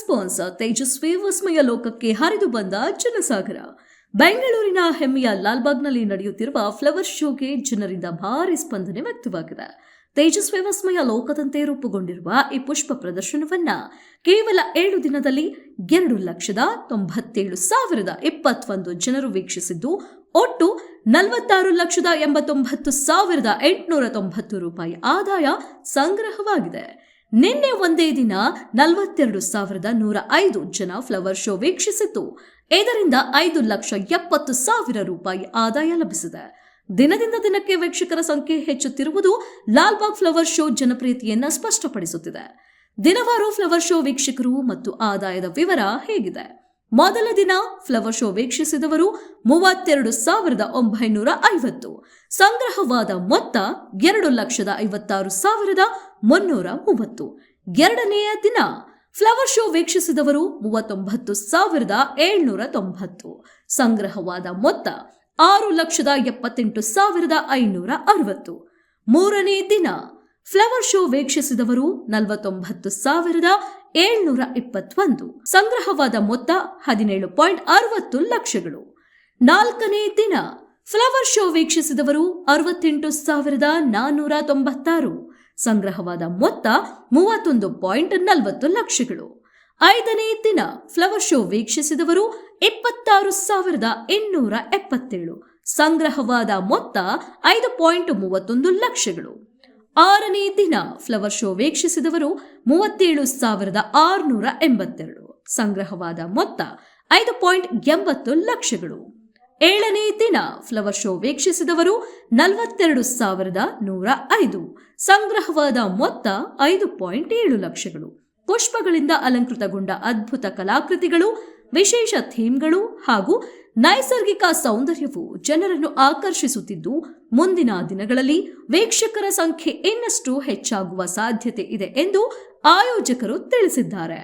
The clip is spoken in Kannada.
ಸ್ಪಾನ್ಸರ್ ತೇಜಸ್ವಿ ವಿಸ್ಮಯ ಲೋಕಕ್ಕೆ ಹರಿದು ಬಂದ ಜನಸಾಗರ. ಬೆಂಗಳೂರಿನ ಹೆಮ್ಮೆಯ ಲಾಲ್ಬಾಗ್ನಲ್ಲಿ ನಡೆಯುತ್ತಿರುವ ಫ್ಲವರ್ ಶೋಗೆ ಜನರಿಂದ ಭಾರಿ ಸ್ಪಂದನೆ ವ್ಯಕ್ತವಾಗಿದೆ. ತೇಜಸ್ವಿ ವಿಸ್ಮಯ ಲೋಕದಂತೆ ರೂಪುಗೊಂಡಿರುವ ಈ ಪುಷ್ಪ ಪ್ರದರ್ಶನವನ್ನ ಕೇವಲ 7 ದಿನದಲ್ಲಿ 2,97,021 ಜನರು ವೀಕ್ಷಿಸಿದ್ದು, ಒಟ್ಟು 46,89,890 ರೂಪಾಯಿ ಆದಾಯ ಸಂಗ್ರಹವಾಗಿದೆ. ನಿನ್ನೆ ಒಂದೇ ದಿನ 42,105 ಜನ ಫ್ಲವರ್ ಶೋ ವೀಕ್ಷಿಸಿದ್ದು, ಇದರಿಂದ 5,70,000 ರೂಪಾಯಿ ಆದಾಯ ಲಭಿಸಿದೆ. ದಿನದಿಂದ ದಿನಕ್ಕೆ ವೀಕ್ಷಕರ ಸಂಖ್ಯೆ ಹೆಚ್ಚುತ್ತಿರುವುದು ಲಾಲ್ಬಾಗ್ ಫ್ಲವರ್ ಶೋ ಜನಪ್ರಿಯತೆಯನ್ನ ಸ್ಪಷ್ಟಪಡಿಸುತ್ತಿದೆ. ದಿನವಾರು ಫ್ಲವರ್ ಶೋ ವೀಕ್ಷಕರು ಮತ್ತು ಆದಾಯದ ವಿವರ ಹೇಗಿದೆ. ಮೊದಲ ದಿನ ಫ್ಲವರ್ ಶೋ ವೀಕ್ಷಿಸಿದವರು 32,950. ಸಂಗ್ರಹವಾದ ಮೊತ್ತ 2,56,330. ಎರಡನೆಯ ದಿನ ಫ್ಲವರ್ ಶೋ ವೀಕ್ಷಿಸಿದವರು 39,790. ಸಂಗ್ರಹವಾದ ಮೊತ್ತ 6,78,560. ಮೂರನೇ ದಿನ ಫ್ಲವರ್ ಶೋ ವೀಕ್ಷಿಸಿದವರು 49,721. ಸಂಗ್ರಹವಾದ ಮೊತ್ತ 17.60 ಲಕ್ಷಗಳು. ನಾಲ್ಕನೇ ದಿನ ಫ್ಲವರ್ ಶೋ ವೀಕ್ಷಿಸಿದವರು 68,496. ಸಂಗ್ರಹವಾದ ಮೊತ್ತ 31.40 ಲಕ್ಷಗಳು. ಐದನೇ ದಿನ ಫ್ಲವರ್ ಶೋ ವೀಕ್ಷಿಸಿದವರು 26,877. ಸಂಗ್ರಹವಾದ ಮೊತ್ತ 5.31 ಲಕ್ಷಗಳು. ಆರನೇ ದಿನ ಫ್ಲವರ್ ಶೋ ವೀಕ್ಷಿಸಿದವರು 37,682. ಸಂಗ್ರಹವಾದ ಮೊತ್ತ 5.80 ಲಕ್ಷಗಳು. ಏಳನೇ ದಿನ ಫ್ಲವರ್ ಶೋ ವೀಕ್ಷಿಸಿದವರು 42,105. ಸಂಗ್ರಹವಾದ ಮೊತ್ತ 5.7 ಲಕ್ಷಗಳು. ಪುಷ್ಪಗಳಿಂದ ಅಲಂಕೃತಗೊಂಡ ಅದ್ಭುತ ಕಲಾಕೃತಿಗಳು, ವಿಶೇಷ ಥೀಮ್ಗಳು ಹಾಗೂ ನೈಸರ್ಗಿಕ ಸೌಂದರ್ಯವು ಜನರನ್ನು ಆಕರ್ಷಿಸುತ್ತಿದ್ದು, ಮುಂದಿನ ದಿನಗಳಲ್ಲಿ ವೀಕ್ಷಕರ ಸಂಖ್ಯೆ ಇನ್ನಷ್ಟು ಹೆಚ್ಚಾಗುವ ಸಾಧ್ಯತೆ ಇದೆ ಎಂದು ಆಯೋಜಕರು ತಿಳಿಸಿದ್ದಾರೆ.